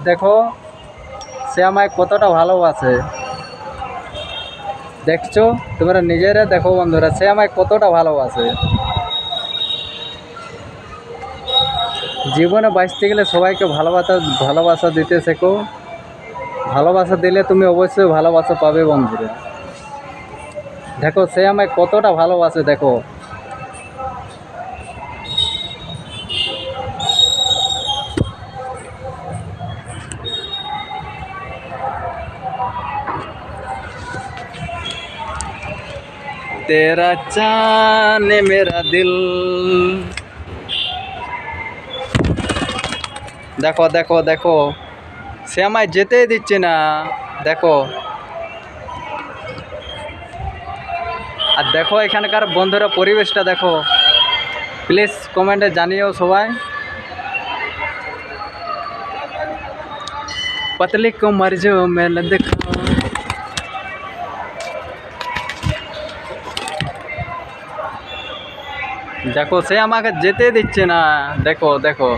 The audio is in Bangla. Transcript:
দেখো সে আমায় কতটা ভালোবাসে। দেখছো তোমরা নিজেরা দেখো বন্ধুরা, সে আমায় কতটা ভালোবাসে। জীবনে বাঁচতে গেলে সবাইকে ভালোবাসা দিতে শেখো। ভালোবাসা দিলে তুমি অবশ্যই ভালোবাসা পাবে বন্ধুরা। দেখো সে আমায় কতটা ভালোবাসে দেখো। तेरा चाने मेरा दिल। দেখো দেখো দেখো সে আমায় যেতেই দিচ্ছে না দেখো। আর দেখো এখানকার বন্ধুরা পরিবেশটা দেখো, প্লিজ কমেন্টে জানিও সবাই। पतली कमर जो मैंने देखा। দেখো সে আমাকে যেতে দিচ্ছে না দেখো দেখো।